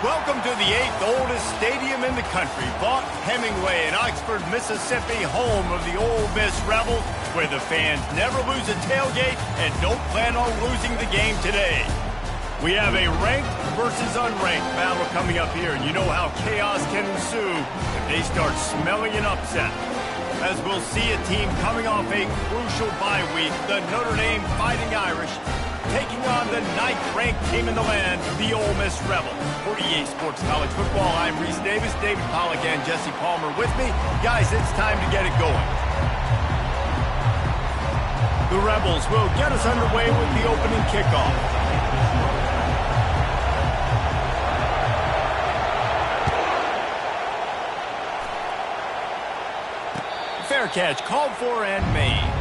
Welcome to the 8th oldest stadium in the country, Vaught Hemingway in Oxford, Mississippi, home of the Ole Miss Rebels, where the fans never lose a tailgate and don't plan on losing the game today. We have a ranked versus unranked battle coming up here, and you know how chaos can ensue if they start smelling an upset. As we'll see a team coming off a crucial bye week, the Notre Dame Fighting Irish, taking on the 9th-ranked team in the land, the Ole Miss Rebels. For EA Sports College Football, I'm Reese Davis, David Pollack, and Jesse Palmer with me. Guys, it's time to get it going. The Rebels will get us underway with the opening kickoff. Fair catch called for and made.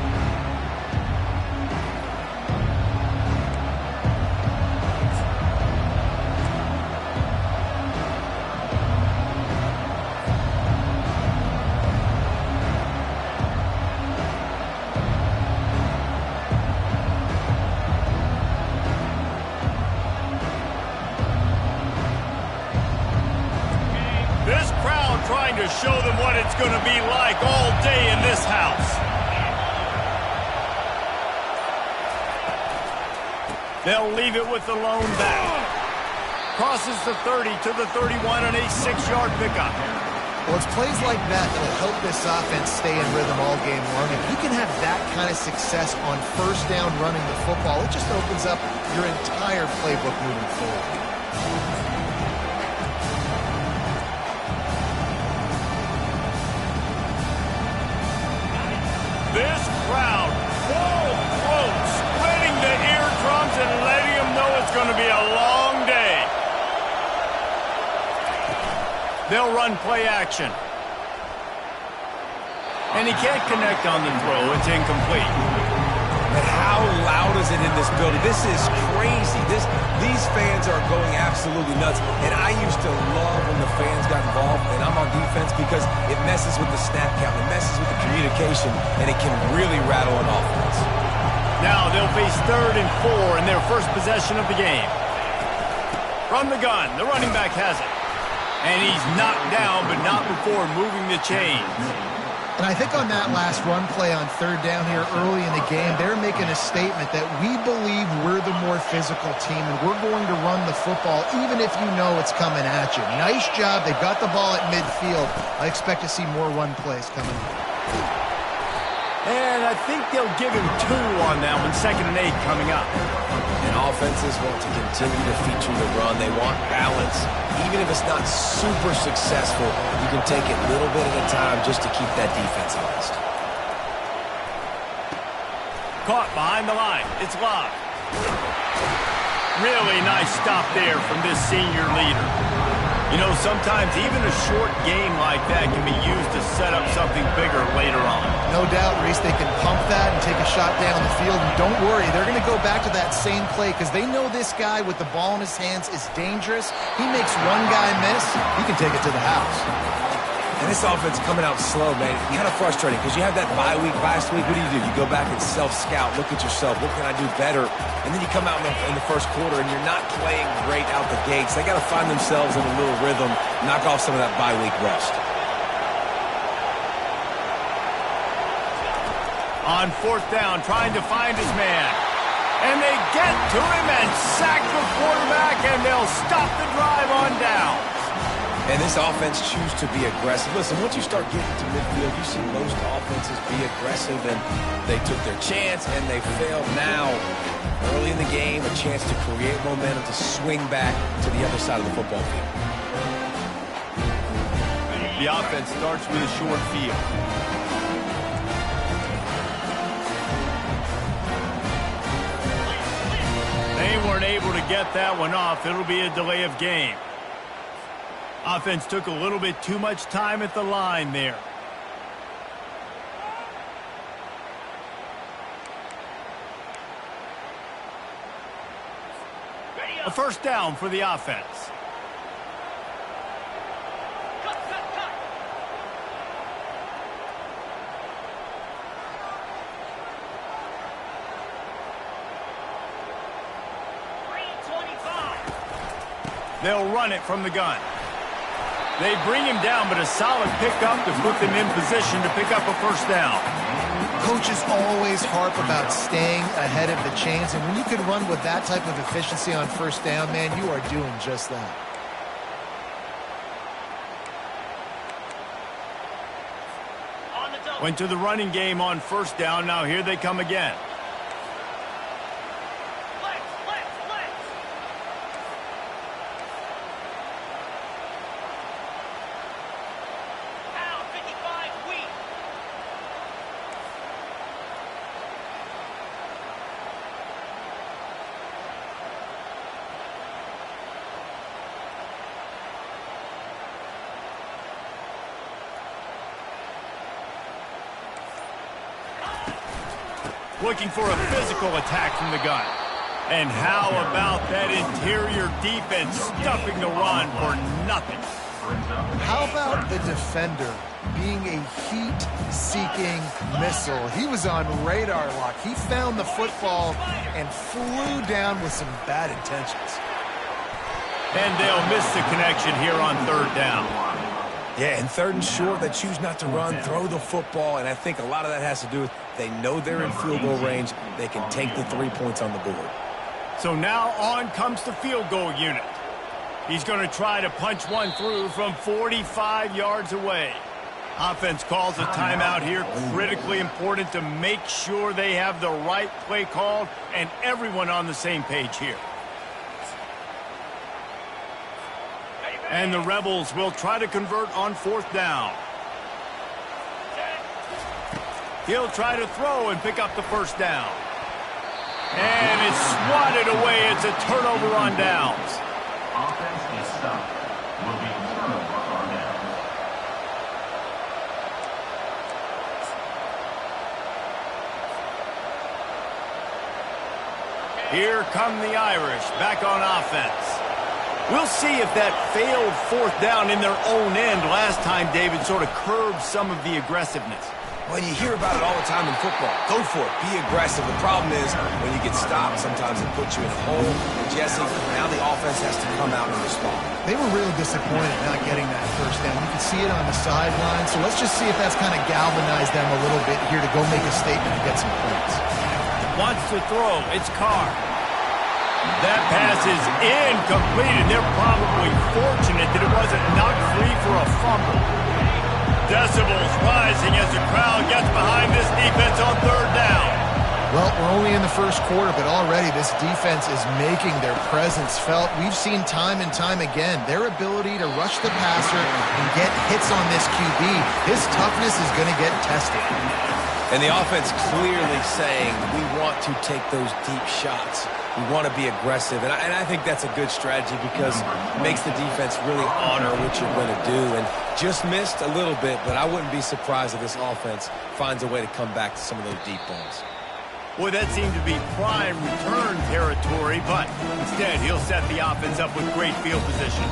Trying to show them what it's going to be like all day in this house. They'll leave it with the lone back. Crosses the 30 to the 31 on a 6-yard pickup. Well, it's plays like that that will help this offense stay in rhythm all game long. If you can have that kind of success on first down running the football, it just opens up your entire playbook moving forward. This crowd, full throat, splitting the eardrums and letting them know it's going to be a long day. They'll run play action. And he can't connect on the throw. It's incomplete. But how loud is it in this building? This is crazy. These fans are going absolutely nuts. And I used to love when the fans got involved, and I'm on defense because it messes with the snap count. It messes with the communication, and it can really rattle an offense. Now they'll face 3rd and 4 in their first possession of the game. From the gun, the running back has it. And he's knocked down, but not before moving the chains. And I think on that last run play on 3rd down here early in the game, they're making a statement that we believe we're the more physical team and we're going to run the football even if you know it's coming at you. Nice job. They've got the ball at midfield. I expect to see more run plays coming. And I think they'll give him 2 on that one, 2nd and 8 coming up. And offenses want to continue to feature the run. They want balance. Even if it's not super successful, you can take it little bit at a time just to keep that defense honest. Caught behind the line. It's Love. Really nice stop there from this senior leader. You know, sometimes even a short game like that can be used to set up something bigger later on. No doubt, Reese, they can pump that and take a shot down the field. And don't worry, they're going to go back to that same play because they know this guy with the ball in his hands is dangerous. He makes one guy miss, he can take it to the house. And this offense coming out slow, man, kind of frustrating because you have that bye week last week. What do? You go back and self-scout, look at yourself. What can I do better? And then you come out in the first quarter and you're not playing great out the gates. They got to find themselves in a little rhythm, knock off some of that bye week rust. On 4th down, trying to find his man. And they get to him and sack the quarterback, and they'll stop the drive on down. And this offense choose to be aggressive. Listen, once you start getting to midfield, you see most offenses be aggressive, and they took their chance, and they failed now. Early in the game, a chance to create momentum, to swing back to the other side of the football field. The offense starts with a short field. They weren't able to get that one off. It'll be a delay of game. Offense took a little bit too much time at the line there. A first down for the offense. They'll run it from the gun. They bring him down, but a solid pickup to put them in position to pick up a first down. Coaches always harp about staying ahead of the chains, and when you can run with that type of efficiency on first down, man, you are doing just that. Went to the running game on first down. Now here they come again. Looking for a physical attack from the gun. And how about that interior defense stuffing the run for nothing? How about the defender being a heat-seeking missile? He was on radar lock. He found the football and flew down with some bad intentions. And they'll miss the connection here on third down. Yeah, and third and short, they choose not to run, throw the football, and I think a lot of that has to do with they know they're in field goal range. They can take the 3 points on the board. So now on comes the field goal unit. He's going to try to punch one through from 45 yards away. Offense calls a timeout here. Critically important to make sure they have the right play called and everyone on the same page here. And the Rebels will try to convert on fourth down. He'll try to throw and pick up the first down. And it's swatted away. It's a turnover on downs. Offense is stopped. Will be turnover on down. Here come the Irish back on offense. We'll see if that failed fourth down in their own end last time, David, sort of curbed some of the aggressiveness. Well, you hear about it all the time in football. Go for it. Be aggressive. The problem is when you get stopped, sometimes it puts you in a hole. And Jesse, now the offense has to come out and respond. They were really disappointed not getting that first down. You can see it on the sideline. So let's just see if that's kind of galvanized them a little bit here to go make a statement and get some points. Wants to throw. It's Carr. That pass is incomplete, and they're probably fortunate that it wasn't knocked free for a fumble. Decibels rising as the crowd gets behind this defense on third down. Well, we're only in the first quarter, but already this defense is making their presence felt. We've seen time and time again their ability to rush the passer and get hits on this QB. His toughness is going to get tested. And the offense clearly saying, we want to take those deep shots. We want to be aggressive. And I think that's a good strategy because it makes the defense really honor what you're going to do. And just missed a little bit, but I wouldn't be surprised if this offense finds a way to come back to some of those deep balls. Boy, that seemed to be prime return territory, but instead he'll set the offense up with great field position.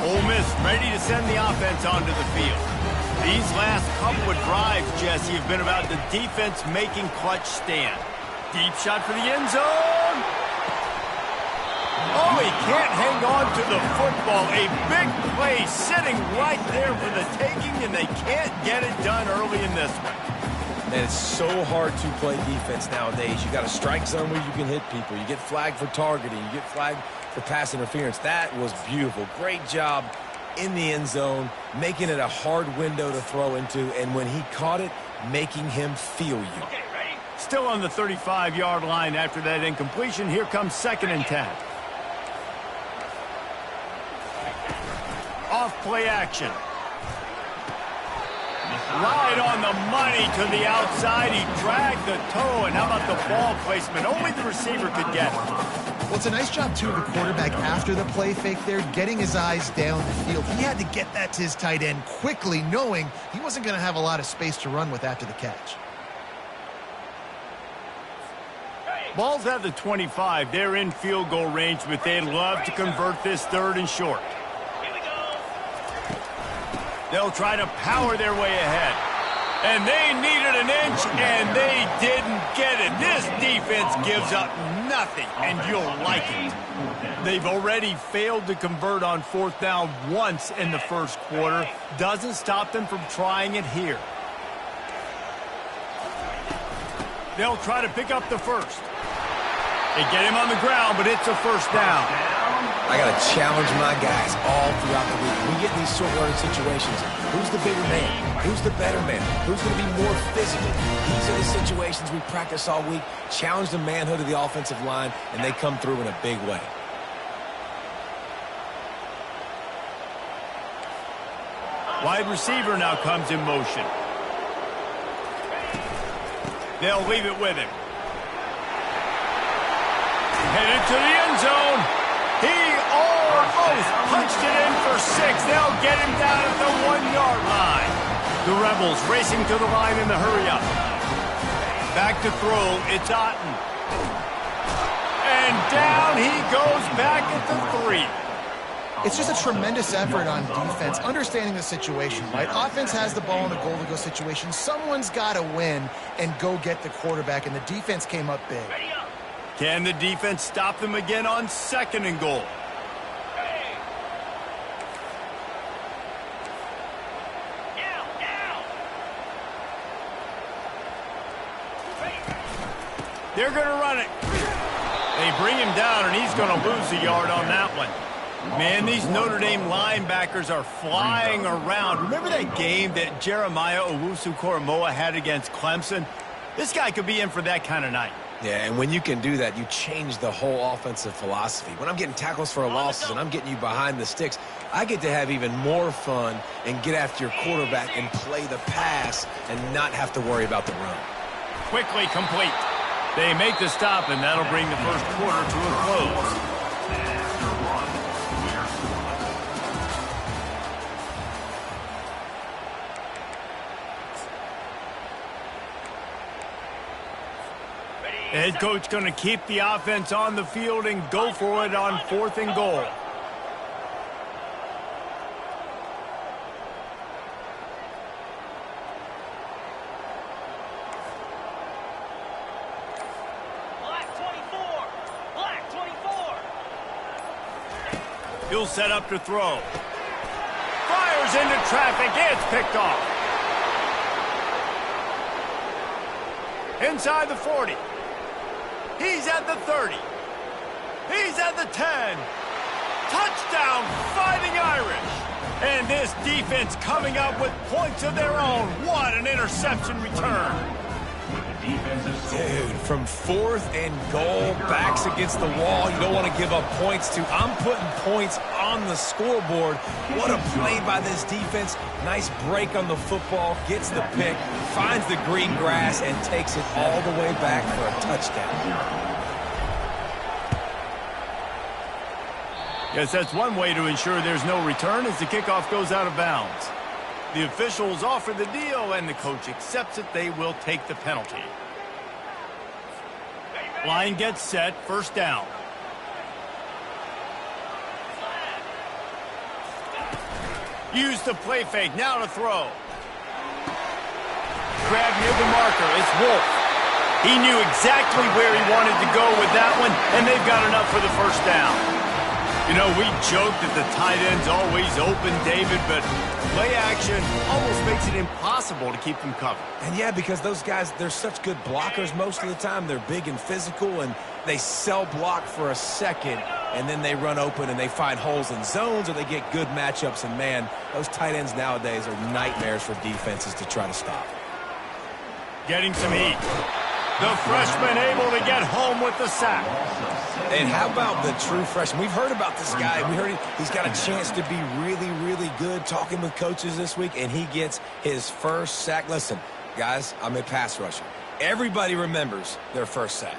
Ole Miss ready to send the offense onto the field. These last couple of drives, Jesse, have been about the defense making clutch stand. Deep shot for the end zone. Oh, he can't hang on to the football. A big play sitting right there for the taking, and they can't get it done early in this one. Man, it's so hard to play defense nowadays. You got a strike zone where you can hit people. You get flagged for targeting. You get flagged for pass interference. That was beautiful. Great job in the end zone, making it a hard window to throw into, and when he caught it, making him feel you. Okay, ready? Still on the 35-yard line after that incompletion. Here comes 2nd and 10. Off play action. Right on the money to the outside. He dragged the toe, and how about the ball placement? Only the receiver could get it. Well, it's a nice job, too, of the quarterback after the play fake there, getting his eyes down the field. He had to get that to his tight end quickly, knowing he wasn't going to have a lot of space to run with after the catch. Ball's at the 25. They're in field goal range, but they'd love to convert this 3rd and short. They'll try to power their way ahead. And they needed an inch, and they didn't get it. This defense gives up nothing, and you'll like it. They've already failed to convert on 4th down once in the first quarter. Doesn't stop them from trying it here. They'll try to pick up the first. They get him on the ground, but it's a first down. I got to challenge my guys all throughout the week. We get in these short-yardage situations. Who's the bigger man? Who's the better man? Who's going to be more physical? These are the situations we practice all week. Challenge the manhood of the offensive line, and they come through in a big way. Wide receiver now comes in motion. They'll leave it with him. Headed to the end zone. He almost punched it in for 6. They'll get him down at the 1-yard line. The Rebels racing to the line in the hurry-up. Back to throw. It's Otten. And down he goes back at the 3. It's just a tremendous effort on defense, understanding the situation, right? Offense has the ball in a goal-to-go situation. Someone's got to win and go get the quarterback, and the defense came up big. Can the defense stop them again on 2nd and goal? They're going to run it. They bring him down, and he's going to lose a yard on that one. Man, these Notre Dame linebackers are flying around. Remember that game that Jeremiah Owusu-Koramoah had against Clemson? This guy could be in for that kind of night. Yeah, and when you can do that, you change the whole offensive philosophy. When I'm getting tackles for losses and I'm getting you behind the sticks, I get to have even more fun and get after your quarterback and play the pass and not have to worry about the run. Quickly complete. They make the stop, and that'll bring the first quarter to a close. The head coach going to keep the offense on the field and go for it on 4th and goal. Black 24. Black 24. He'll set up to throw. Fires into traffic. It's picked off. Inside the 40. He's at the 30. He's at the 10. Touchdown, Fighting Irish. And this defense coming up with points of their own. What an interception return. Dude, from 4th and goal, backs against the wall, you don't want to give up points to. I'm putting points on the scoreboard. What a play by this defense. Nice break on the football, gets the pick, finds the green grass, and takes it all the way back for a touchdown. Yes, that's one way to ensure there's no return as the kickoff goes out of bounds. The officials offer the deal, and the coach accepts it. They will take the penalty. Line gets set, first down. Use the play fake, now to throw. Grab near the marker, it's Wolf. He knew exactly where he wanted to go with that one, and they've got enough for the first down. You know, we joke that the tight end's always open, David, but play action almost makes it impossible to keep them covered. And yeah, because those guys, they're such good blockers most of the time. They're big and physical, and they sell block for a second, and then they run open and they find holes in zones, or they get good matchups. And man, those tight ends nowadays are nightmares for defenses to try to stop. Getting some heat. The freshman able to get home with the sack. And how about the true freshman? We've heard about this guy. We heard he's got a chance to be really, really good. Talking with coaches this week, and he gets his first sack. Listen, guys, I'm a pass rusher. Everybody remembers their first sack.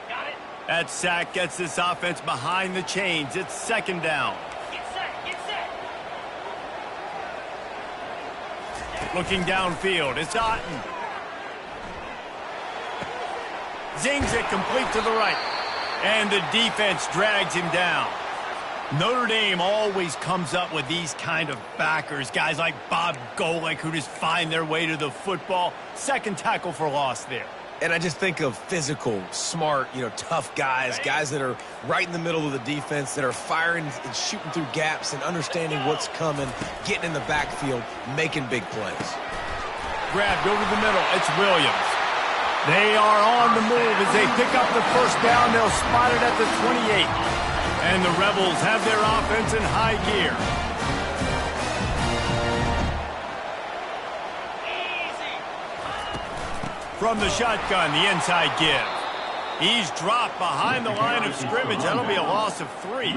Got it. That sack gets this offense behind the chains. It's second down. Get set. Get set. Looking downfield, it's Otten. Zings it complete to the right. And the defense drags him down. Notre Dame always comes up with these kind of backers, guys like Bob Golick who just find their way to the football. Second tackle for loss there. And I just think of physical, smart, tough guys that are right in the middle of the defense, that are firing and shooting through gaps and understanding what's coming, getting in the backfield, making big plays. Grabbed over the middle. It's Williams. They are on the move as they pick up the first down. They'll spot it at the 28. And the Rebels have their offense in high gear. From the shotgun, the inside give. He's dropped behind the line of scrimmage. That'll be a loss of 3.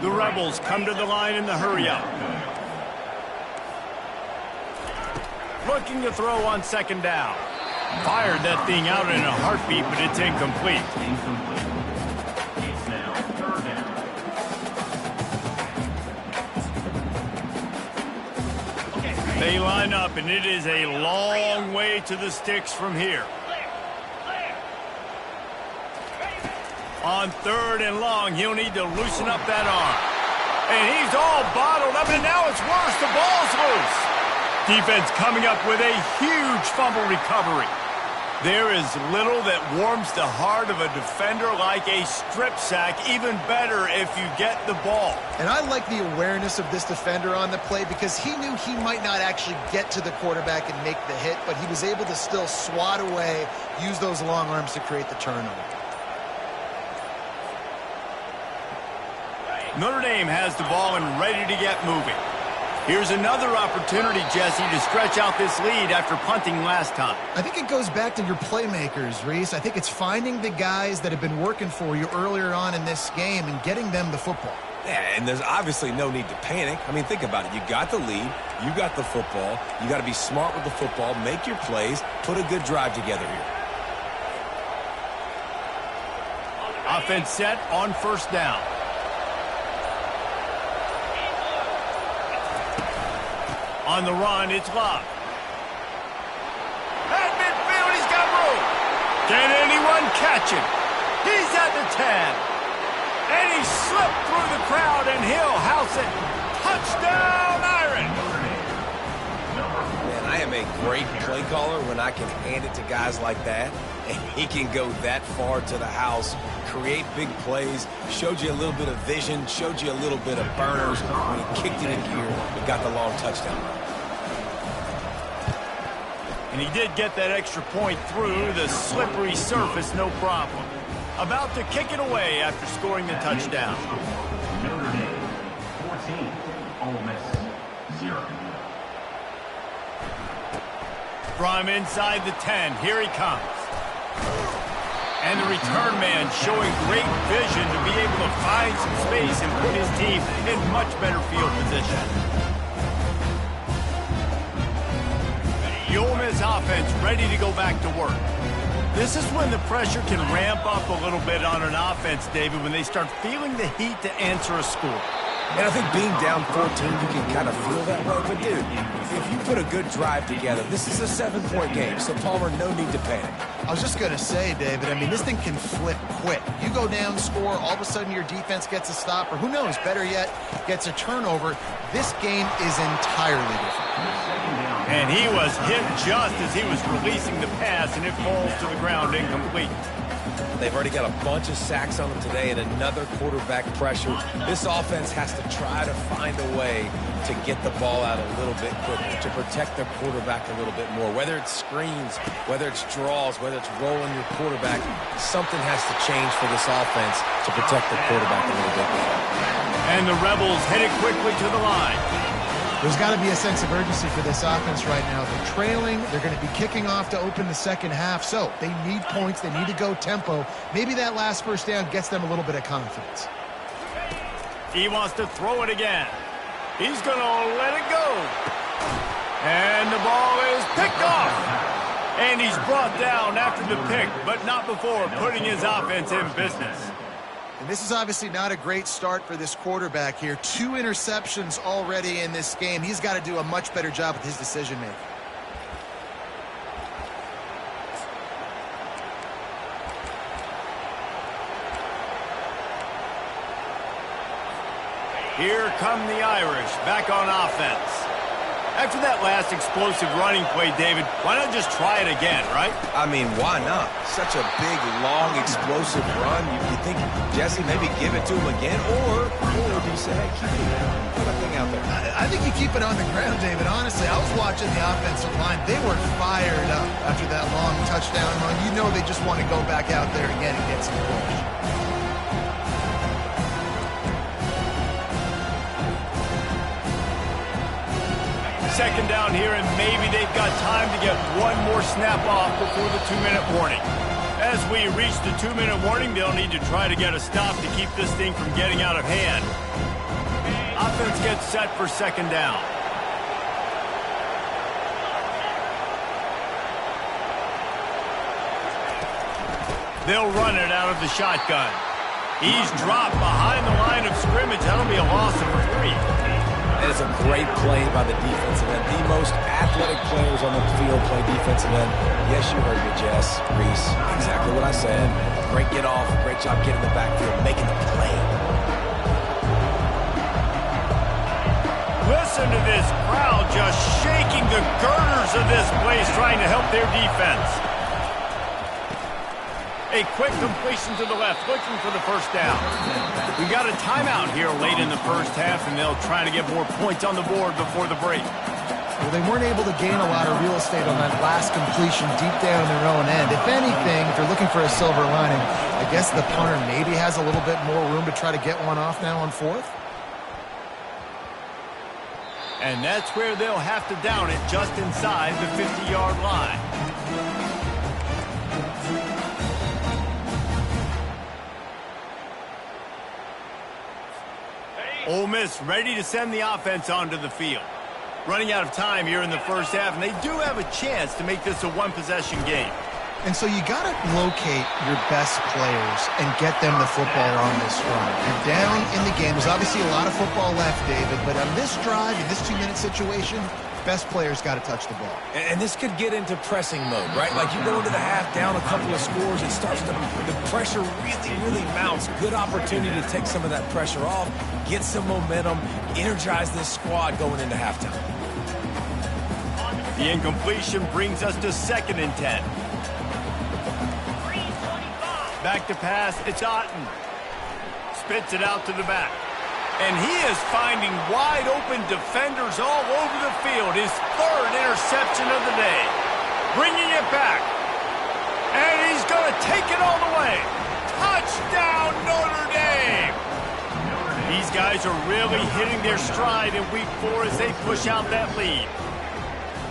The Rebels come to the line in the hurry-up. Looking to throw on second down. Fired that thing out in a heartbeat, but it's incomplete. It's now third down. They line up, and it is a long way to the sticks from here. On third and long, he'll need to loosen up that arm. And he's all bottled up, and now it's worse. The ball's loose. Defense coming up with a huge fumble recovery. There is little that warms the heart of a defender like a strip sack. Even better if you get the ball. And I like the awareness of this defender on the play because he knew he might not actually get to the quarterback and make the hit, but he was able to still swat away, use those long arms to create the turnover. Notre Dame has the ball and ready to get moving. Here's another opportunity, Jesse, to stretch out this lead after punting last time. I think it goes back to your playmakers, Reese. I think it's finding the guys that have been working for you earlier on in this game and getting them the football. Yeah, and there's obviously no need to panic. I mean, think about it. You got the lead. You got the football. You got to be smart with the football, make your plays, put a good drive together here. Offense set on first down. On the run, it's Love. At midfield, he's got room. Can anyone catch him? He's at the 10. And he slipped through the crowd, and he'll house it. Touchdown, Iron. Man, I am a great play caller when I can hand it to guys like that. And he can go that far to the house, create big plays, showed you a little bit of vision, showed you a little bit of burners when he kicked it in here and got the long touchdown run. And he did get that extra point through the slippery surface, no problem. About to kick it away after scoring the touchdown. Notre Dame 14, Ole Miss 0. From inside the 10, here he comes. And the return man showing great vision to be able to find some space and put his team in much better field position. The Ole Miss offense ready to go back to work. This is when the pressure can ramp up a little bit on an offense, David, when they start feeling the heat to answer a score. And I think being down 14, you can kind of feel that way. But, dude, if you put a good drive together, this is a 7-point game, so, Palmer, no need to panic. I was just going to say, David, I mean, this thing can flip quick. You go down, score, all of a sudden your defense gets a stop, or who knows, better yet, gets a turnover. This game is entirely different. And he was hit just as he was releasing the pass, and it falls to the ground incomplete. They've already got a bunch of sacks on them today and another quarterback pressure. This offense has to try to find a way to get the ball out a little bit quicker, to protect their quarterback a little bit more. Whether it's screens, whether it's draws, whether it's rolling your quarterback, something has to change for this offense to protect the quarterback a little bit better. And the Rebels headed quickly to the line. There's got to be a sense of urgency for this offense right now. They're trailing. They're going to be kicking off to open the second half. So they need points. They need to go tempo. Maybe that last first down gets them a little bit of confidence. He wants to throw it again. He's going to let it go. And the ball is picked off. And he's brought down after the pick, but not before putting his offense in business. And this is obviously not a great start for this quarterback here. 2 interceptions already in this game. He's got to do a much better job with his decision-making. Here come the Irish, back on offense. After that last explosive running play, David, why not just try it again, right? I mean, why not? Such a big, long, explosive run. You think, Jesse, maybe give it to him again? Or do you say, hey, keep it, put that thing out there? I think you keep it on the ground, David. Honestly, I was watching the offensive line. They were fired up after that long touchdown run. You know they just want to go back out there again and get some push. Second down here, and maybe they've got time to get one more snap off before the 2-minute warning. As we reach the 2-minute warning, they'll need to try to get a stop to keep this thing from getting out of hand. Offense gets set for second down. They'll run it out of the shotgun. He's dropped behind the line of scrimmage. That'll be a loss of 3. That is a great play by the defensive end. The most athletic players on the field play defensive end. Yes, you heard me, Jess, Reese. Exactly what I said. Great get off. Great job getting the backfield, making the play. Listen to this crowd just shaking the girders of this place, trying to help their defense. A quick completion to the left, looking for the first down. We got a timeout here late in the first half, and they'll try to get more points on the board before the break. Well, they weren't able to gain a lot of real estate on that last completion deep down in their own end. If anything, if they're looking for a silver lining, I guess the punter maybe has a little bit more room to try to get one off now on 4th. And that's where they'll have to down it, just inside the 50-yard line. Ole Miss ready to send the offense onto the field. Running out of time here in the first half, and they do have a chance to make this a one-possession game. And so you got to locate your best players and get them the football on this run. You're down in the game. There's obviously a lot of football left, David, but on this drive, in this 2-minute situation, best players got to touch the ball. And this could get into pressing mode, right? Like you go into the half down a couple of scores, it starts to, the pressure really mounts. Good opportunity to take some of that pressure off, get some momentum, energize this squad going into halftime. The incompletion brings us to 2nd and 10. Back to pass, it's Otten. Spits it out to the back. And he is finding wide-open defenders all over the field. His 3rd interception of the day. Bringing it back. And he's going to take it all the way. Touchdown, Notre Dame! These guys are really hitting their stride in week 4 as they push out that lead.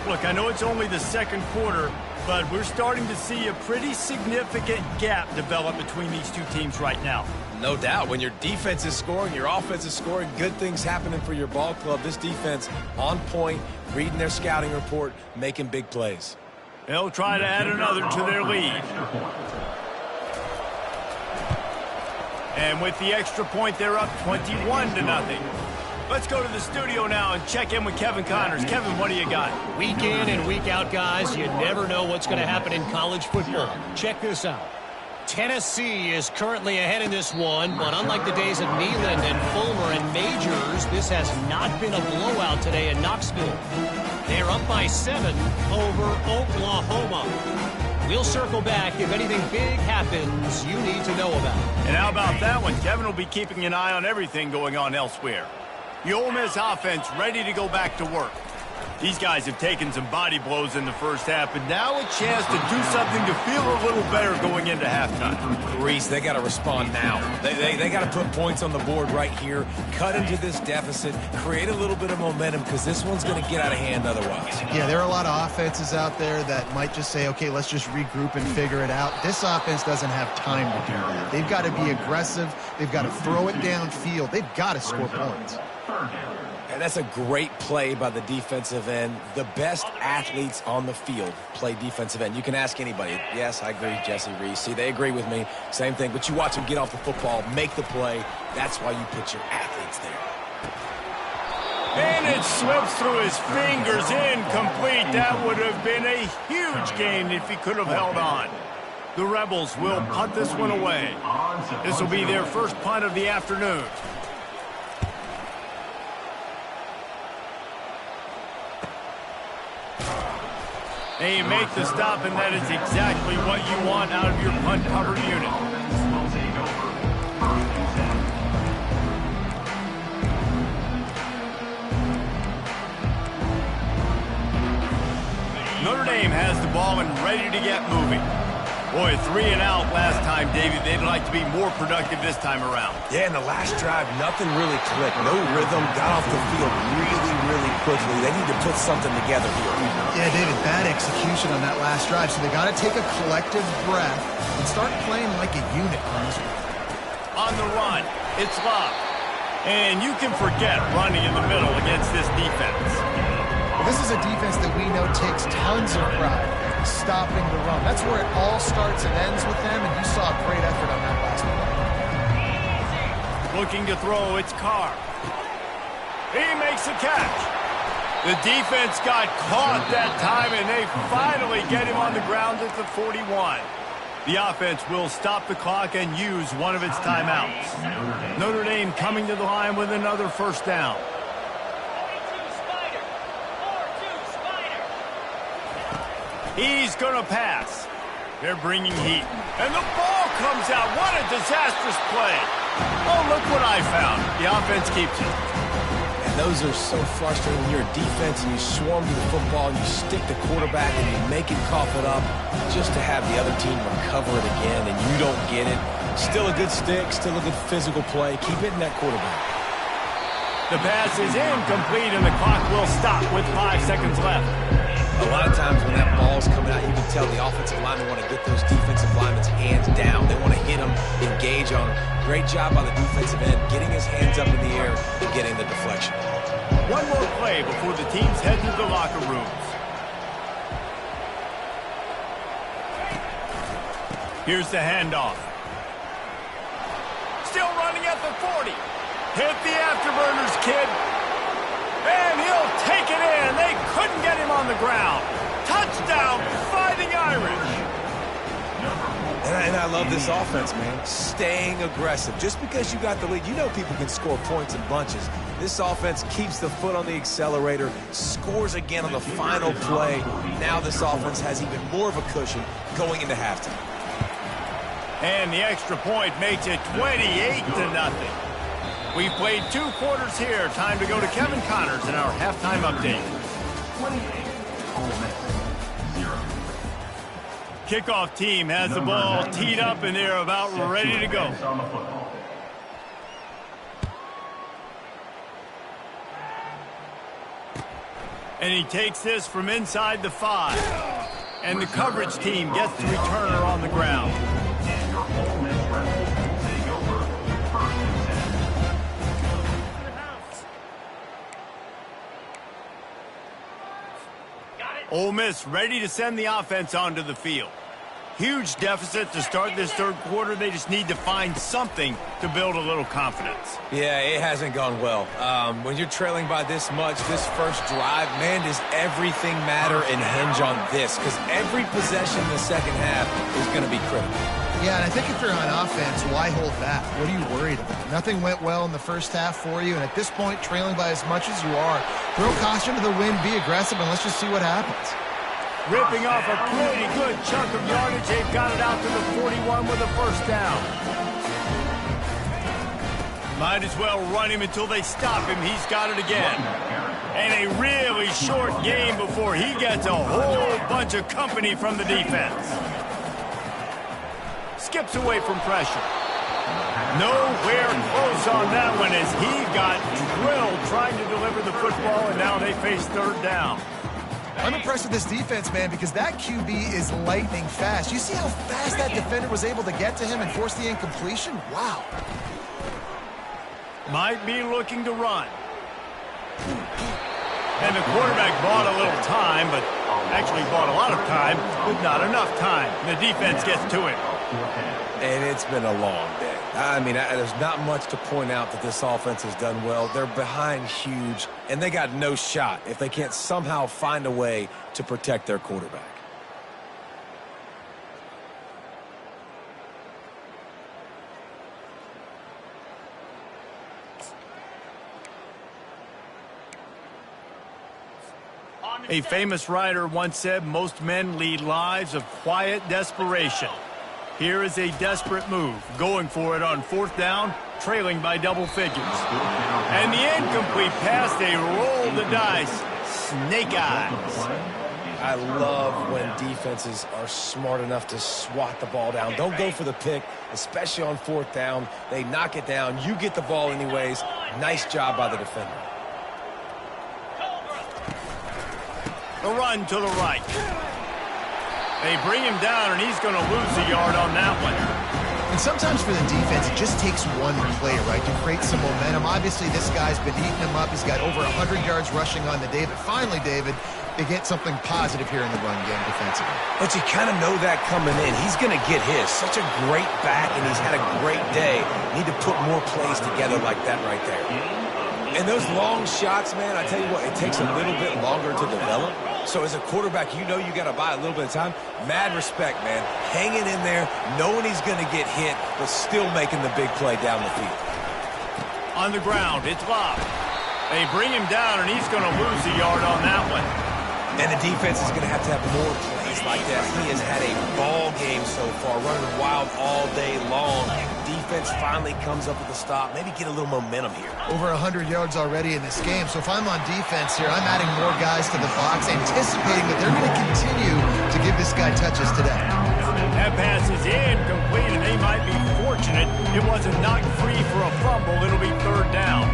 Look, I know it's only the second quarter, but we're starting to see a pretty significant gap develop between these two teams right now. No doubt. When your defense is scoring, your offense is scoring, good things happening for your ball club. This defense on point, reading their scouting report, making big plays. They'll try to add another to their lead. And with the extra point, they're up 21-0. Let's go to the studio now and check in with Kevin Connors. Kevin, what do you got? Week in and week out, guys, you never know what's going to happen in college football. Check this out. Tennessee is currently ahead in this one, but unlike the days of Neyland and Fulmer and Majors, this has not been a blowout today in Knoxville. They're up by 7 over Oklahoma. We'll circle back if anything big happens you need to know about. And how about that one? Kevin will be keeping an eye on everything going on elsewhere. The Ole Miss offense ready to go back to work. These guys have taken some body blows in the first half, but now a chance to do something to feel a little better going into halftime. Reese, they got to respond now. They got to put points on the board right here, cut into this deficit, create a little bit of momentum, because this one's going to get out of hand otherwise. Yeah, there are a lot of offenses out there that might just say, okay, let's just regroup and figure it out. This offense doesn't have time to do that. They've got to be aggressive. They've got to throw it downfield. They've got to score points. And that's a great play by the defensive end. The best athletes on the field play defensive end. You can ask anybody. Yes, I agree, Jesse, Reese. See, they agree with me. Same thing. But you watch them get off the football, make the play. That's why you put your athletes there. And it slips through his fingers, incomplete. That would have been a huge gain if he could have held on. The Rebels will punt this one away. This will be their first punt of the afternoon. And you make the stop, and that is exactly what you want out of your punt-covered unit. Notre Dame has the ball and ready to get moving. Boy, 3 and out last time, Davey. They'd like to be more productive this time around. Yeah, in the last drive, nothing really clicked. No rhythm, got off the field really quickly. They need to put something together here. Yeah, David, bad execution on that last drive, so they got to take a collective breath and start playing like a unit on this one. On the run, it's locked. And you can forget running in the middle against this defense. This is a defense that we know takes tons of pride stopping the run. That's where it all starts and ends with them, and you saw a great effort on that last one. Looking to throw, it's Carr. He makes a catch. The defense got caught that time, and they finally get him on the ground at the 41. The offense will stop the clock and use one of its timeouts. Notre Dame coming to the line with another first down. He's going to pass. They're bringing heat. And the ball comes out. What a disastrous play. Oh, look what I found. The offense keeps it. And those are so frustrating when you're a defense and you swarm to the football and you stick the quarterback and you make him cough it up just to have the other team recover it again and you don't get it. Still a good stick, still a good physical play. Keep hitting that quarterback. The pass is incomplete and the clock will stop with 5 seconds left. A lot of times when that ball's coming out, you can tell the offensive linemen want to get those defensive linemen's hands down. They want to hit them, engage on them. Great job by the defensive end, getting his hands up in the air and getting the deflection. One more play before the teams head to the locker rooms. Here's the handoff. Still running at the 40. Hit the afterburners, kid. And he'll take it in. They couldn't get him on the ground. Touchdown, Fighting Irish. And I love this offense, man. Staying aggressive. Just because you got the lead, you know people can score points in bunches. This offense keeps the foot on the accelerator, scores again on the final play. Now this offense has even more of a cushion going into halftime. And the extra point makes it 28-0. We've played 2 quarters here. Time to go to Kevin Connors in our halftime update. 28, Ole Miss, 0. Kickoff team has the ball teed up and they're about ready to go. On the football. And he takes this from inside the 5. And the coverage team gets the returner on the ground. And your Ole Miss Rebels take over 1st and 10. Ole Miss ready to send the offense onto the field. Huge deficit to start this 3rd quarter. They just need to find something to build a little confidence. Yeah, it hasn't gone well. When you're trailing by this much, this first drive, man, does everything matter and hinge on this? Because every possession in the second half is going to be critical. Yeah, and I think if you're on offense, why hold back? What are you worried about? Nothing went well in the first half for you, and at this point, trailing by as much as you are, throw caution to the wind, be aggressive, and let's just see what happens. Ripping off a pretty good chunk of yardage. They've got it out to the 41 with a first down. Might as well run him until they stop him. He's got it again. And a really short game before he gets a whole bunch of company from the defense. Skips away from pressure. Nowhere close on that one as he got drilled trying to deliver the football, and now they face 3rd down. I'm impressed with this defense, man, because that QB is lightning fast. You see how fast that defender was able to get to him and force the incompletion? Wow. Might be looking to run. And the quarterback bought a little time, but actually bought a lot of time, but not enough time. The defense gets to him. And it's been a long day. I mean, there's not much to point out that this offense has done well. They're behind huge, and they got no shot if they can't somehow find a way to protect their quarterback. On A famous writer once said most men lead lives of quiet desperation. Here is a desperate move, going for it on 4th down, trailing by double figures. And the incomplete pass, they roll the dice. Snake eyes. I love when defenses are smart enough to swat the ball down. Don't go for the pick, especially on 4th down. They knock it down. You get the ball anyways. Nice job by the defender. The run to the right. They bring him down, and he's going to lose a yard on that one. And sometimes for the defense, it just takes one play, right, to create some momentum. Obviously, this guy's been eating him up. He's got over 100 yards rushing on the day. But finally, David, they get something positive here in the run game defensively. But you kind of know that coming in. He's going to get his. Such a great back, and he's had a great day. Need to put more plays together like that right there. And those long shots, man, I tell you what, it takes a little bit longer to develop. So as a quarterback, you know you got to buy a little bit of time. Mad respect, man. Hanging in there, knowing he's going to get hit, but still making the big play down the field. On the ground, it's Bob. They bring him down, and he's going to lose a yard on that one. And the defense is going to have more plays like that. He has had a ball game so far, running wild all day long. Defense finally comes up with a stop. Maybe get a little momentum here. Over 100 yards already in this game. So if I'm on defense here, I'm adding more guys to the box, anticipating that they're going to continue to give this guy touches today. That pass is incomplete, and they might be fortunate it wasn't knocked free for a fumble. It'll be 3rd down.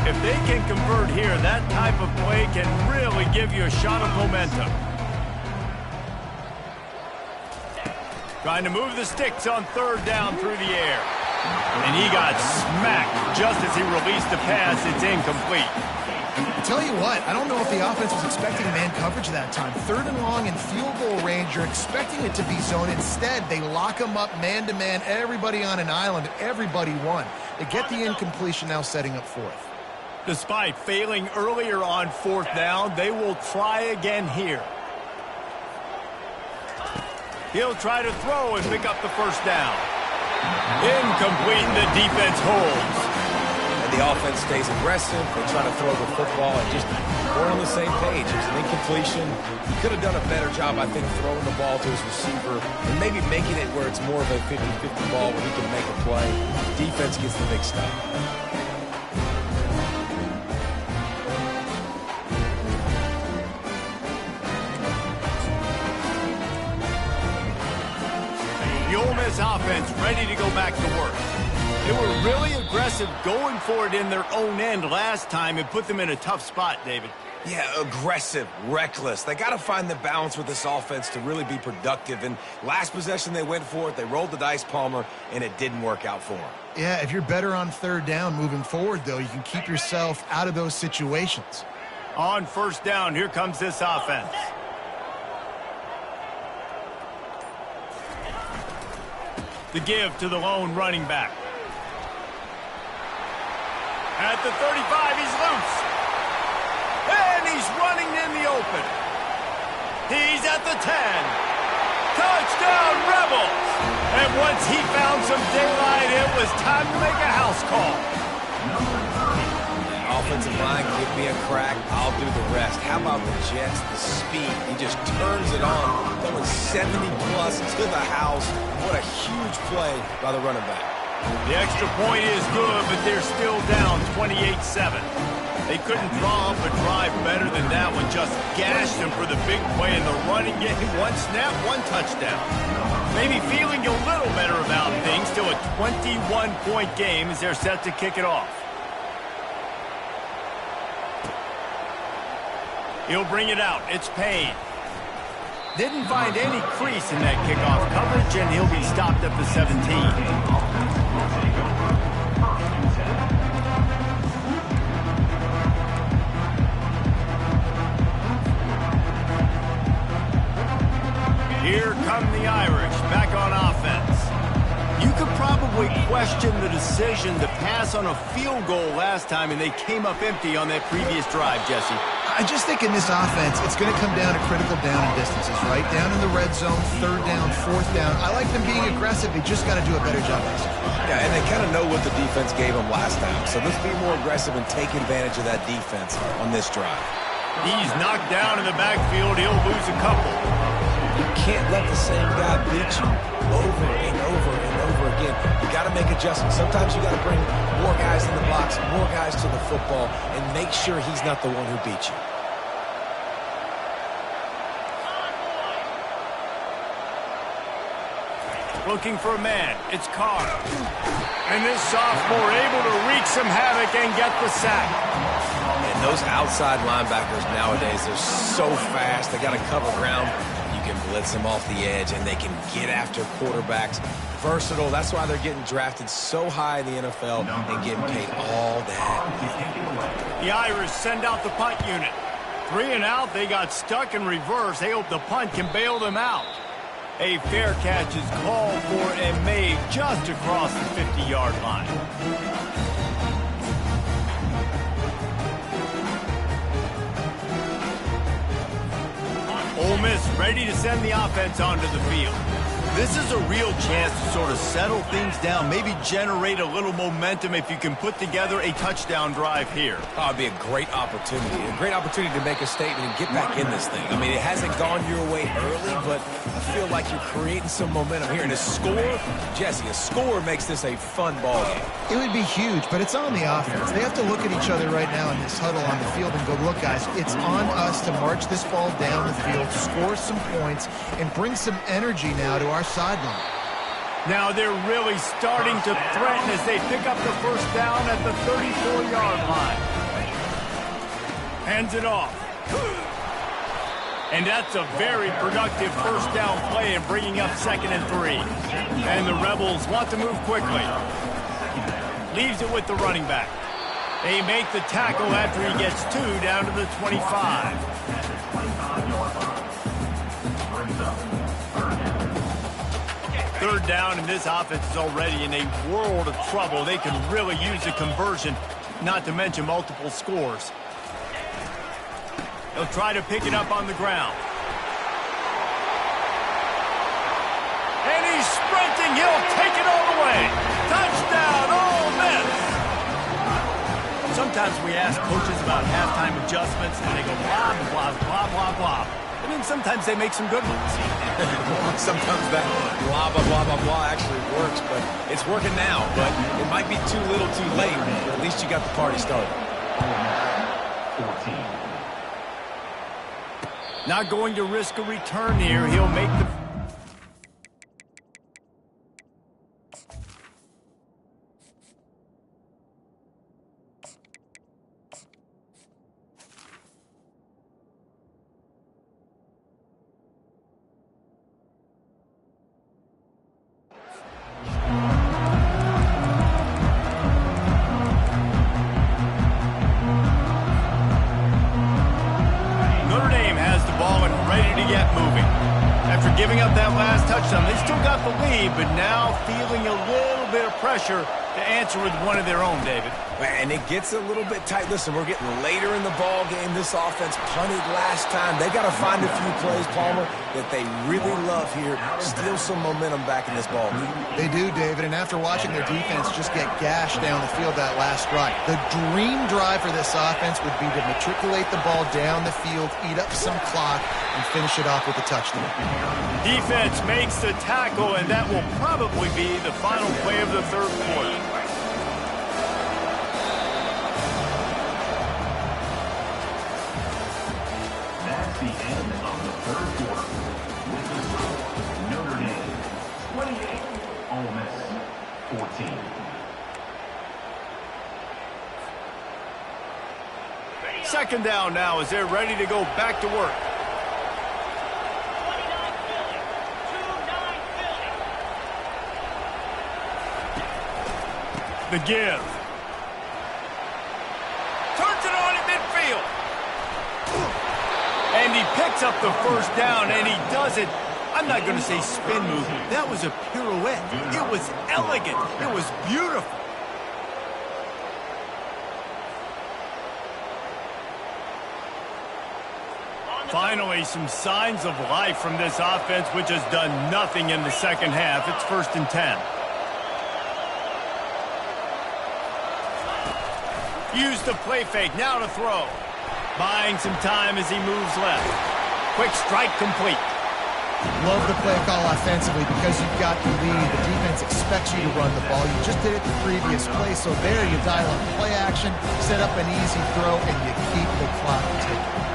If they can convert here, that type of play can really give you a shot of momentum. Trying to move the sticks on 3rd down through the air. And he got smacked just as he released the pass. It's incomplete. I tell you what, I don't know if the offense was expecting man coverage that time. 3rd and long in field goal range, you're expecting it to be zone. Instead, they lock him up man-to-man, everybody on an island, everybody won. They get the incompletion, now setting up 4th. Despite failing earlier on 4th down, they will try again here. He'll try to throw and pick up the 1st down. Incomplete, the defense holds. And the offense stays aggressive. They try to throw the football and just we're on the same page. It's an incompletion. He could have done a better job, I think, throwing the ball to his receiver and maybe making it where it's more of a 50-50 ball where he can make a play. Defense gets the big stop. The Ole Miss offense ready to go back to work. They were really aggressive going for it in their own end last time. It put them in a tough spot, David. Yeah, aggressive, reckless. They got to find the balance with this offense to really be productive. And last possession they went for it. They rolled the dice, Palmer, and it didn't work out for them. Yeah, if you're better on 3rd down moving forward, though, you can keep yourself out of those situations. On 1st down, here comes this offense. The give to the lone running back. At the 35, he's loose. And he's running in the open. He's at the 10. Touchdown, Rebels! And once he found some daylight, it was time to make a house call. Offensive line, give me a crack, I'll do the rest. How about the Jets, the speed? He just turns it on, going 70-plus to the house. What a huge play by the running back. The extra point is good, but they're still down 28-7. They couldn't draw up a drive better than that one. Just gashed them for the big play in the running game. One snap, one touchdown. Maybe feeling a little better about things. Still a 21-point game as they're set to kick it off. He'll bring it out. It's Payne. Didn't find any crease in that kickoff coverage, and he'll be stopped at the 17. Here come the Irish back on offense. You could probably probably question the decision to pass on a field goal last time, and they came up empty on that previous drive, Jesse. I just think in this offense, it's going to come down to critical down and distances, right? Down in the red zone, third down, fourth down. I like them being aggressive. They just got to do a better job executing. Yeah, and they kind of know what the defense gave them last time. So let's be more aggressive and take advantage of that defense on this drive. He's knocked down in the backfield. He'll lose a couple. You can't let the same guy beat you over and over and over again. You got to make adjustments. Sometimes you got to bring more guys in the box, more guys to the football, and make sure he's not the one who beat you. Looking for a man. It's Carr. And this sophomore able to wreak some havoc and get the sack. And those outside linebackers nowadays, they're so fast. They got to cover ground. You can blitz them off the edge, and they can get after quarterbacks. Versatile. That's why they're getting drafted so high in the NFL and getting paid all that. The Irish send out the punt unit. 3 and out. They got stuck in reverse. They hope the punt can bail them out. A fair catch is called for and made just across the 50-yard line. Ole Miss ready to send the offense onto the field. This is a real chance to sort of settle things down, maybe generate a little momentum if you can put together a touchdown drive here. Oh, it'd be a great opportunity to make a statement and get back in this thing. I mean, it hasn't gone your way early, but I feel like you're creating some momentum here. And a score, Jesse, a score makes this a fun ball game. It would be huge, but it's on the offense. They have to look at each other right now in this huddle on the field and go, look, guys, it's on us to march this ball down the field, score some points, and bring some energy now to our sideline. Now they're really starting to threaten as they pick up the first down at the 34-yard line. Hands it off. And that's a very productive first down play in bringing up 2nd and 3. And the Rebels want to move quickly. Leaves it with the running back. They make the tackle after he gets 2 down to the 25. Third down, and this offense is already in a world of trouble. They can really use a conversion, not to mention multiple scores. They'll try to pick it up on the ground. And he's sprinting. He'll take it all the way. Touchdown, Ole Miss. Sometimes we ask coaches about halftime adjustments, and they go blah, blah, blah, blah, blah. And then sometimes they make some good ones. Sometimes that blah, blah, blah, blah, blah actually works, but it's working now. But it might be too little too late, but at least you got the party started. 14. Not going to risk a return here. He'll make the... Notre Dame has the ball and ready to get moving. After giving up that last touchdown, they still got the lead, but now feeling a little bit of pressure to answer with one of their own, David. And it gets a little bit tight. Listen, we're getting later in the ball game. This offense punted last time. They got to find a few plays, Palmer, that they really love here. Steal some momentum back in this ball game. They do, David, and after watching their defense just get gashed down the field that last drive, the dream drive for this offense would be to matriculate the ball down the field, eat up some clock, and finish it off with a touchdown. Defense makes the tackle, and that will probably be the final play of the third quarter. That's the end of the third quarter. With the score, Notre Dame 28, Ole Miss 14. Second down now as they're ready to go back to work. 29 Philly. 2-9 Philly. The give. Turns it on in midfield. And he picks up the first down, and he does it, I'm not going to say spin move. That was a pirouette. It was elegant. It was beautiful. Finally, some signs of life from this offense, which has done nothing in the second half. It's 1st and 10. Use the play fake. Now to throw. Buying some time as he moves left. Quick strike complete. Love the play call offensively because you've got the lead. The defense expects you to run the ball. You just did it the previous play, so there you dial up play action, set up an easy throw, and you keep the clock ticking.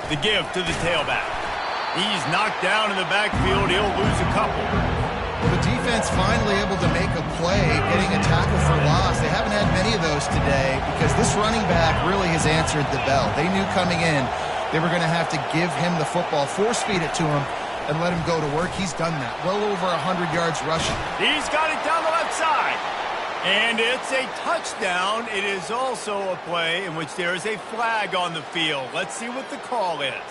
The give to the tailback. He's knocked down in the backfield. He'll lose a couple. Well, the defense finally able to make a play, getting a tackle for loss. They haven't had many of those today because this running back really has answered the bell. They knew coming in they were going to have to give him the football, force feed it to him, and let him go to work. He's done that. Well over 100 yards rushing. He's got it down the left side. And it's a touchdown. It is also a play in which there is a flag on the field. Let's see what the call is.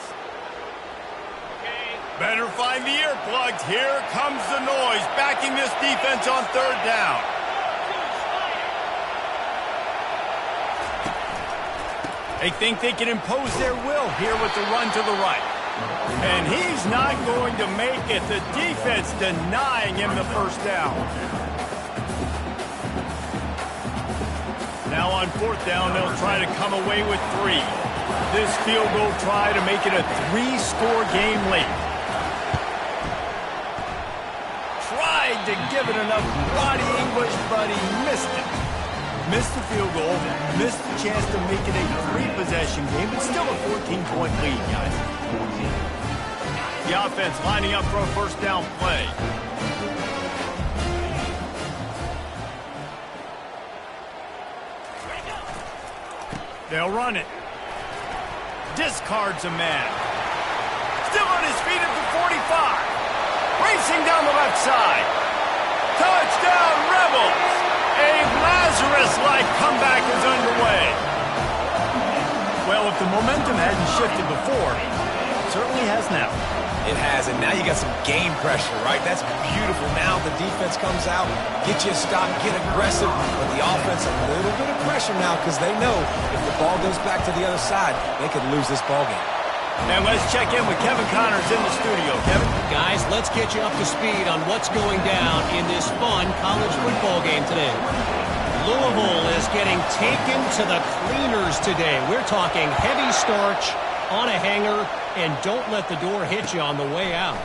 Better find the earplugs. Here comes the noise, backing this defense on 3rd down. They think they can impose their will here with the run to the right. And he's not going to make it. The defense denying him the 1st down. Now on 4th down, they'll try to come away with 3. This field goal try to make it a 3-score game late. Tried to give it enough body English, but he missed it. Missed the field goal, missed the chance to make it a 3-possession game, but still a 14-point lead, guys. The offense lining up for a 1st down play. They'll run it. Discards a man. Still on his feet at the 45. Racing down the left side. Touchdown, Rebels! A Lazarus-like comeback is underway. Well, if the momentum hadn't shifted before, it certainly has now. It has, and now you got some game pressure, right? That's beautiful. Now the defense comes out, get you a stop, get aggressive, but the offense a little bit of pressure now because they know if the ball goes back to the other side, they could lose this ball game. And let's check in with Kevin Connors in the studio. Kevin? Guys, let's get you up to speed on what's going down in this fun college football game today. Louisville is getting taken to the cleaners today. We're talking heavy starch on a hanger, and don't let the door hit you on the way out.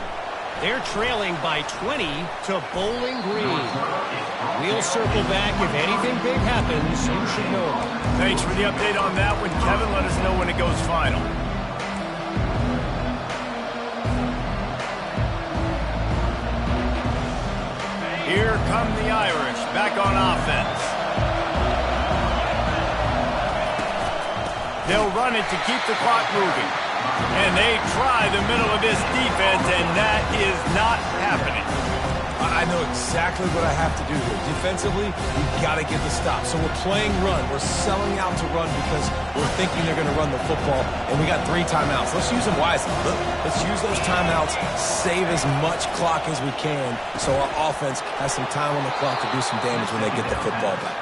They're trailing by 20 to Bowling Green. We'll circle back if anything big happens. You should know about it. Thanks for the update on that one, Kevin. Let us know when it goes final. Here come the Irish, back on offense. They'll run it to keep the clock moving. And they try the middle of this defense, and that is not happening. I know exactly what I have to do here. Defensively, we've got to get the stop. So we're playing run. We're selling out to run because we're thinking they're going to run the football, and we got 3 timeouts. Let's use them wisely. Let's use those timeouts, save as much clock as we can so our offense has some time on the clock to do some damage when they get the football back.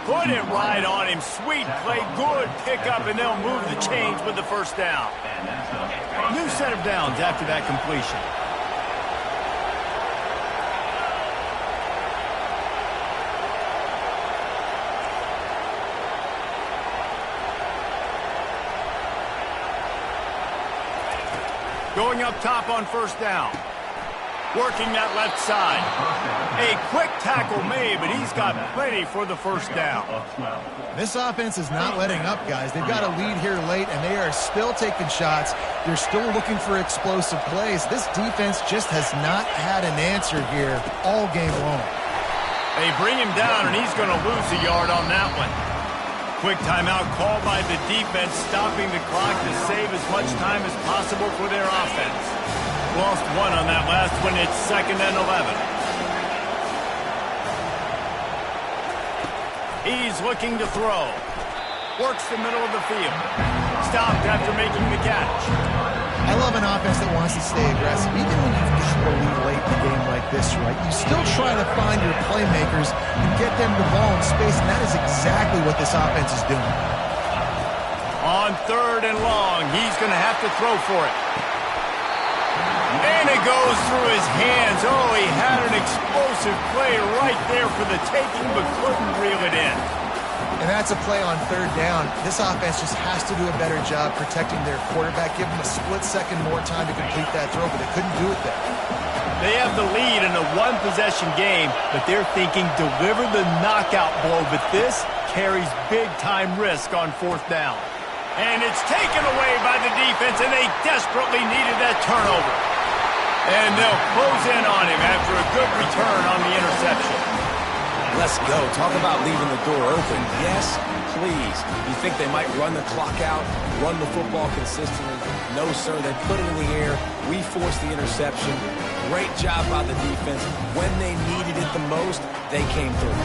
Put it right on him. Sweet play, good pickup, and they'll move the chains with the 1st down. New set of downs after that completion. Going up top on 1st down. Working that left side. A quick tackle made, but he's got plenty for the 1st down. This offense is not letting up, guys. They've got a lead here late, and they are still taking shots. They're still looking for explosive plays. This defense just has not had an answer here all game long. They bring him down, and he's going to lose a yard on that one. Quick timeout called by the defense, stopping the clock to save as much time as possible for their offense. Lost 1 on that last one. It's 2nd and 11. He's looking to throw. Works the middle of the field. Stopped after making the catch. I love an offense that wants to stay aggressive. Even when you've got the lead late in the game like this, right, you still try to find your playmakers and get them the ball in space, and that is exactly what this offense is doing. On 3rd and long, he's going to have to throw for it. And it goes through his hands. Oh, he had an explosive play right there for the taking, but couldn't reel it in. And that's a play on 3rd down. This offense just has to do a better job protecting their quarterback, give him a split second more time to complete that throw, but they couldn't do it there. They have the lead in a one-possession game, but they're thinking deliver the knockout blow, but this carries big-time risk on 4th down. And it's taken away by the defense, and they desperately needed that turnover. And they'll close in on him after a good return on the interception. Let's go. Talk about leaving the door open. Yes, please. You think they might run the clock out, run the football consistently? No, sir. They put it in the air. We forced the interception. Great job by the defense. When they needed it the most, they came through.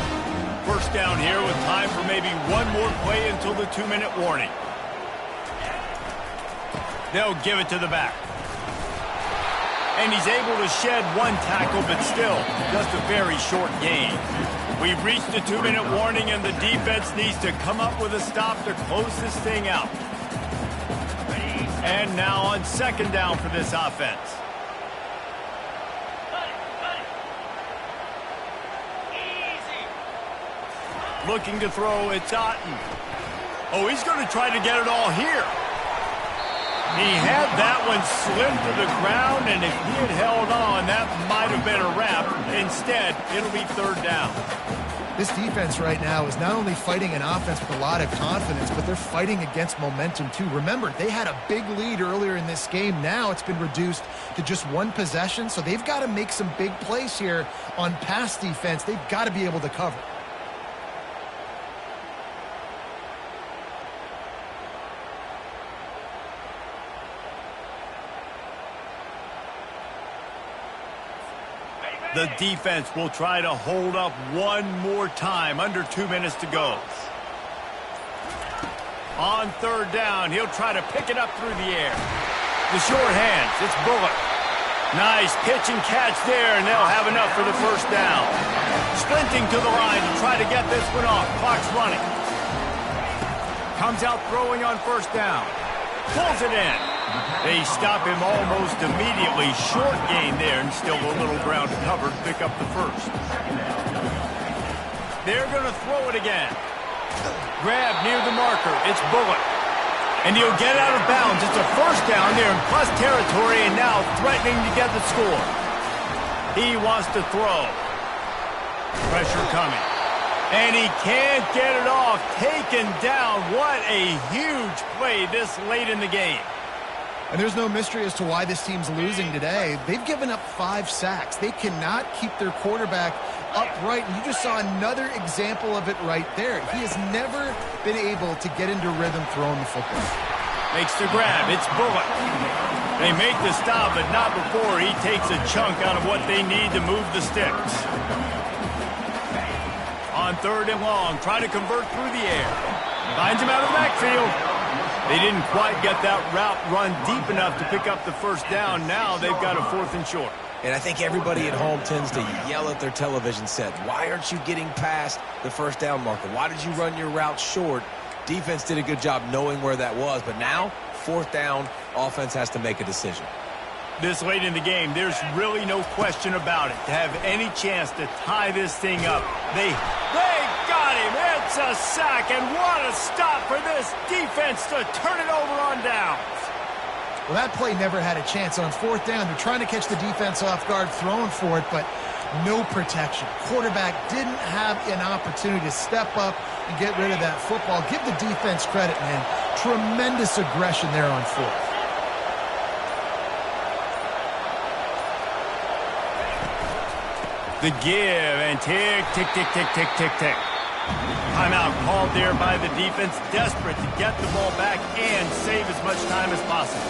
1st down here with time for maybe one more play until the 2-minute warning. They'll give it to the back. And he's able to shed one tackle, but still, just a very short gain. We've reached the 2-minute warning, and the defense needs to come up with a stop to close this thing out. And now on 2nd down for this offense. Looking to throw, it's Otten. Oh, he's going to try to get it all here. He had that one slim to the ground, and if he had held on, that might have been a wrap. Instead, it'll be 3rd down. This defense right now is not only fighting an offense with a lot of confidence, but they're fighting against momentum too. Remember, they had a big lead earlier in this game. Now it's been reduced to just one possession, so they've got to make some big plays here on pass defense. They've got to be able to cover. The defense will try to hold up one more time. Under 2 minutes to go. On 3rd down, he'll try to pick it up through the air. The short hands, it's Bullock. Nice pitch and catch there, and they'll have enough for the 1st down. Sprinting to the line to try to get this one off. Clock's running. Comes out throwing on 1st down. Pulls it in. They stop him almost immediately. Short gain there, and still a little ground covered. Pick up the 1st. They're going to throw it again. Grab near the marker. It's Bullock. And he'll get out of bounds. It's a 1st down there in plus territory, and now threatening to get the score. He wants to throw. Pressure coming. And he can't get it off. Taken down. What a huge play this late in the game. And there's no mystery as to why this team's losing today. They've given up 5 sacks. They cannot keep their quarterback upright. And you just saw another example of it right there. He has never been able to get into rhythm throwing the football. Makes the grab. It's Bullock. They make the stop, but not before he takes a chunk out of what they need to move the sticks. On 3rd and long, try to convert through the air. Finds him out of the backfield. They didn't quite get that route run deep enough to pick up the 1st down. Now they've got a 4th and short. And I think everybody at home tends to yell at their television set. Why aren't you getting past the 1st down marker? Why did you run your route short? Defense did a good job knowing where that was. But now, 4th down, offense has to make a decision. This late in the game, there's really no question about it. To have any chance to tie this thing up, they got him. It's a sack, and what a stop for this defense to turn it over on downs. Well, that play never had a chance. On 4th down, they're trying to catch the defense off guard, throwing for it, but no protection. Quarterback didn't have an opportunity to step up and get rid of that football. Give the defense credit, man. Tremendous aggression there on 4th. The give, and tick, tick, tick, tick, tick, tick, tick. Timeout called there by the defense, desperate to get the ball back and save as much time as possible.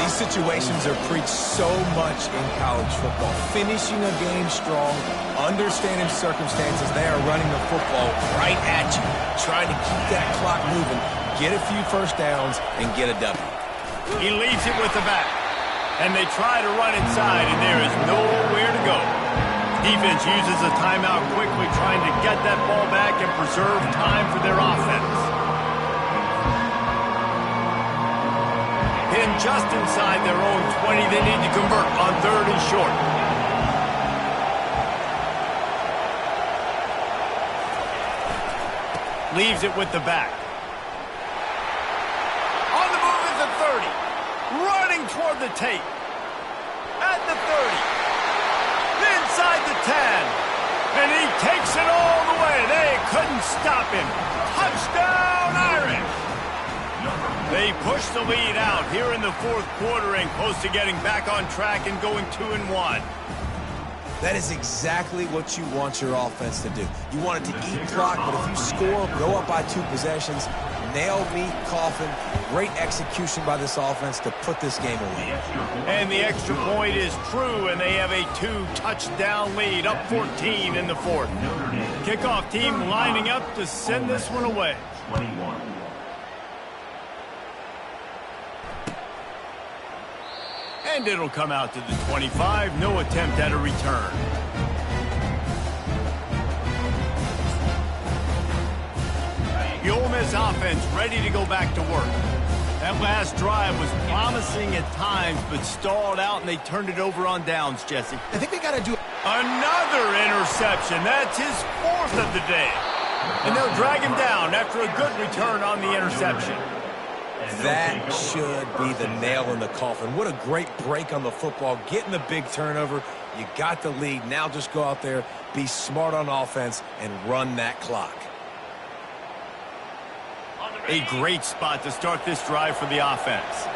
These situations are preached so much in college football. Finishing a game strong, understanding circumstances. They are running the football right at you, trying to keep that clock moving, get a few first downs, and get a W. He leaves it with the back, and they try to run inside, and there is nowhere to go. Defense uses a timeout quickly, trying to get that ball back and preserve time for their offense. Pinned just inside their own 20, they need to convert on 3rd and short. Leaves it with the back. On the move is the 30. Running toward the tape. At the 30. Inside the 10. And he takes it all the way. They couldn't stop him. Touchdown, Irish. They push the lead out here in the 4th quarter and close to getting back on track and going 2-1. That is exactly what you want your offense to do. You want it to eat clock, but if you score, go up by 2 possessions, nail me, coffin, great execution by this offense to put this game away. And the extra point is true, and they have a 2-touchdown lead, up 14 in the 4th. Kickoff team lining up to send this one away. 21. And it'll come out to the 25. No attempt at a return. The Ole Miss offense ready to go back to work. That last drive was promising at times, but stalled out, and they turned it over on downs, Jesse. I think they got to do Another interception. That's his 4th of the day. And they'll drag him down after a good return on the interception. That should be the nail in the coffin. What a great break on the football. Getting the big turnover. You got the lead. Now just go out there, be smart on offense, and run that clock. A great spot to start this drive for the offense.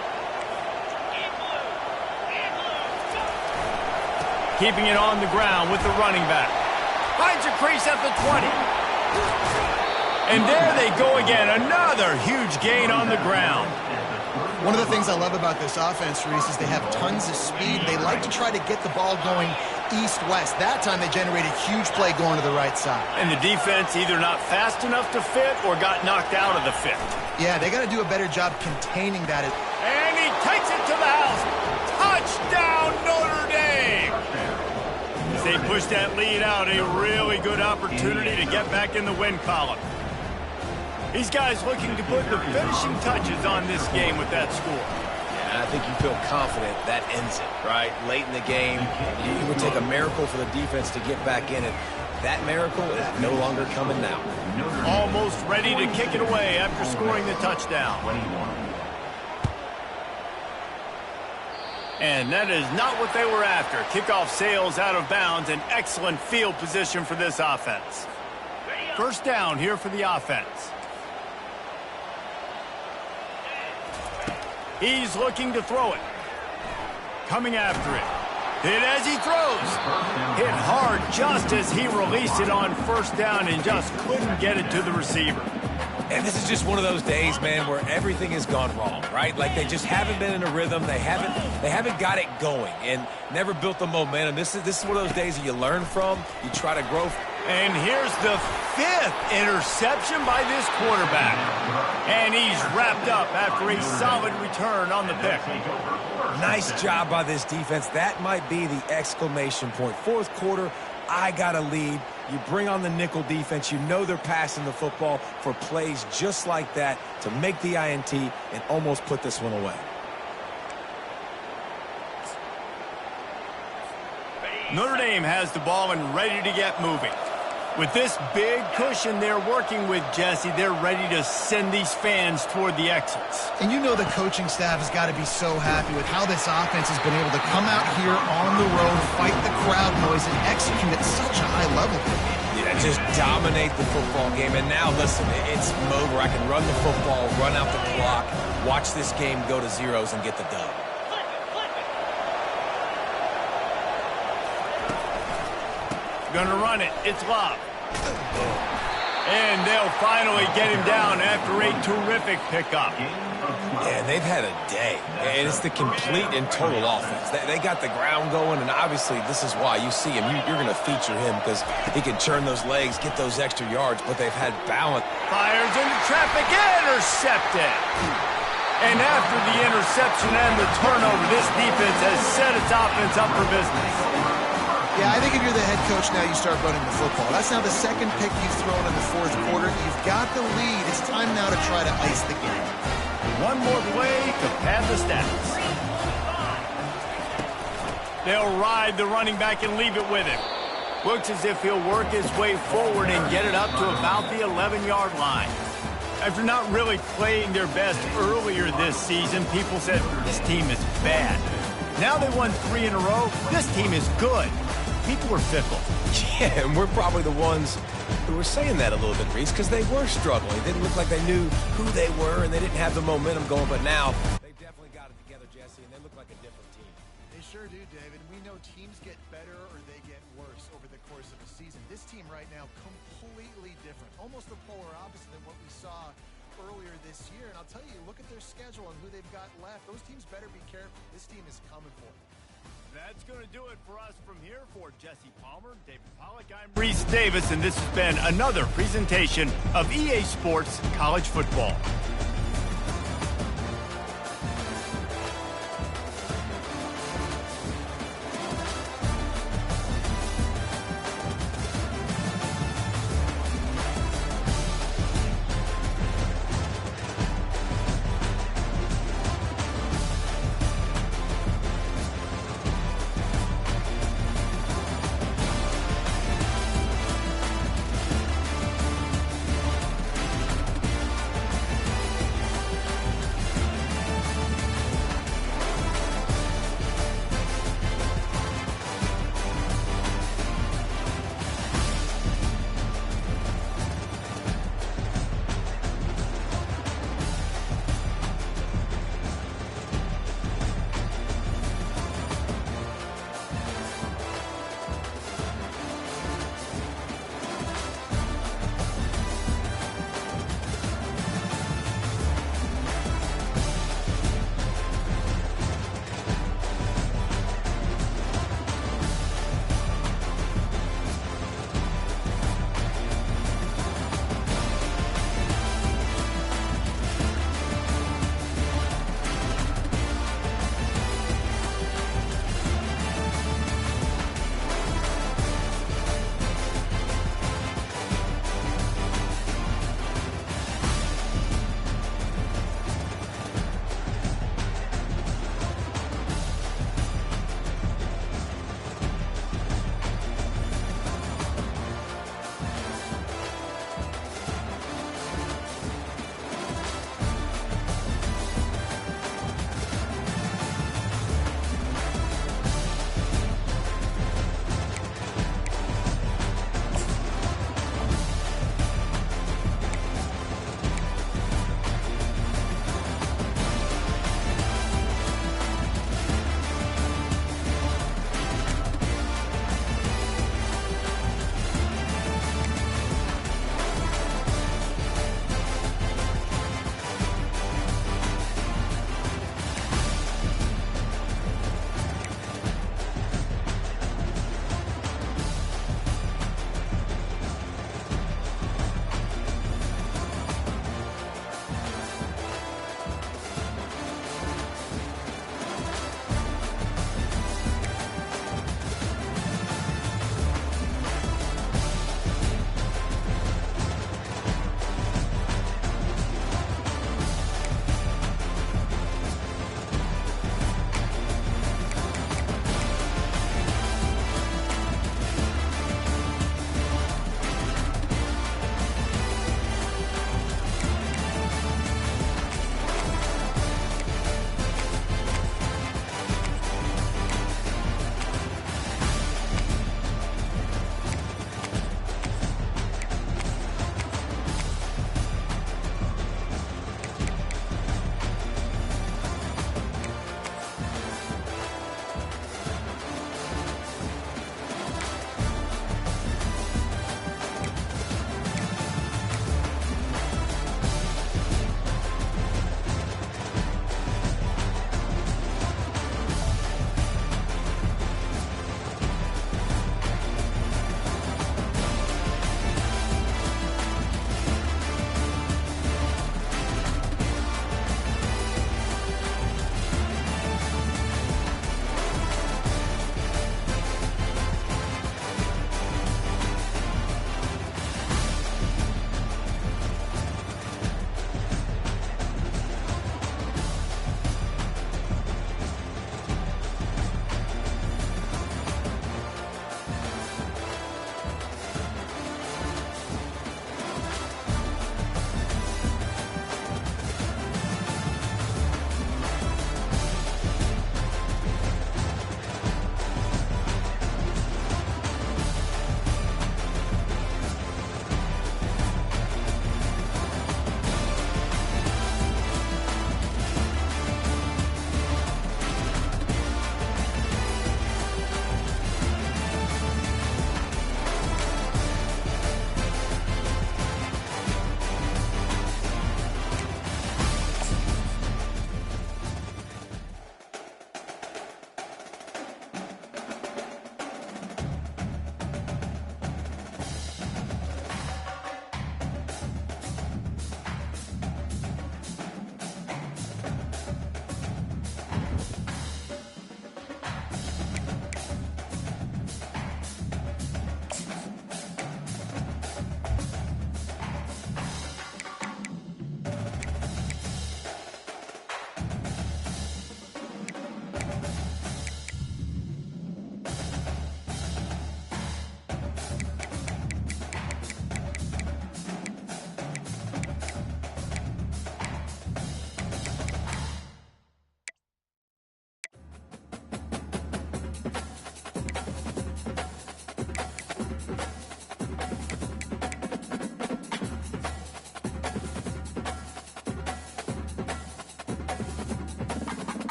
Keeping it on the ground with the running back. Finds a crease at the 20. And there they go again. Another huge gain on the ground. One of the things I love about this offense, Reese, is they have tons of speed. They like to try to get the ball going east-west. That time they generated a huge play going to the right side. And the defense either not fast enough to fit or got knocked out of the fit. Yeah, they got to do a better job containing that. And he takes it to the house. Touchdown, Notre Dame! As they push that lead out, a really good opportunity to get back in the win column. These guys looking to put the finishing touches on this game with that score. Yeah, I think you feel confident that ends it, right? Late in the game, it would take a miracle for the defense to get back in it. That miracle is no longer coming now. Almost ready to kick it away after scoring the touchdown. And that is not what they were after. Kickoff sails out of bounds, and excellent field position for this offense. First down here for the offense. He's looking to throw it. Coming after it. Hit as he throws. Hit hard just as he released it on first down and just couldn't get it to the receiver. And this is just one of those days, man, where everything has gone wrong, right? Like they just haven't been in a rhythm. They haven't got it going and never built the momentum. This is one of those days that you learn from. You try to grow. And here's the 5th interception by this quarterback. And he's wrapped up after a solid return on the pick. Nice job by this defense. That might be the exclamation point. 4th quarter, I got a lead. You bring on the nickel defense. You know they're passing the football for plays just like that to make the INT and almost put this one away. Notre Dame has the ball and ready to get moving. With this big cushion they're working with, Jesse, they're ready to send these fans toward the exits. And you know the coaching staff has got to be so happy with how this offense has been able to come out here on the road, fight the crowd noise, and execute at such a high level. Yeah, just dominate the football game. And now, listen, it's mode where I can run the football, run out the clock, watch this game go to zeros and get the dub. Gonna run it. It's Love. And they'll finally get him down after a terrific pickup. Yeah, and they've had a day, and it's the complete and total offense. They got the ground going, and obviously this is why you see him. You're going to feature him because he can churn those legs, get those extra yards, but they've had balance. Fires into traffic, intercepted. And after the interception and the turnover, this defense has set its offense up for business. Yeah, I think if you're the head coach now, you start running the football. That's now the second pick you've thrown in the fourth quarter. You've got the lead. It's time now to try to ice the game. One more play to pad the stats. They'll ride the running back and leave it with him. Looks as if he'll work his way forward and get it up to about the 11-yard line. After not really playing their best earlier this season, people said this team is bad. Now they won 3 in a row. This team is good. People are fickle. Yeah, and we're probably the ones who were saying that a little bit, Reese, because they were struggling. It didn't look like they knew who they were, and they didn't have the momentum going. But now they've definitely got it together, Jesse, and they look like a different team. They sure do, David. We know teams get better or they get worse over the course of a season. This team right now, completely different. Almost the polar opposite than what we saw earlier this year. And I'll tell you, look at their schedule and who they've got left. Those teams better be careful. This team is coming for them. That's going to do it for us from here. For Jesse Palmer, David Pollack, I'm Reese Davis, and this has been another presentation of EA Sports College Football.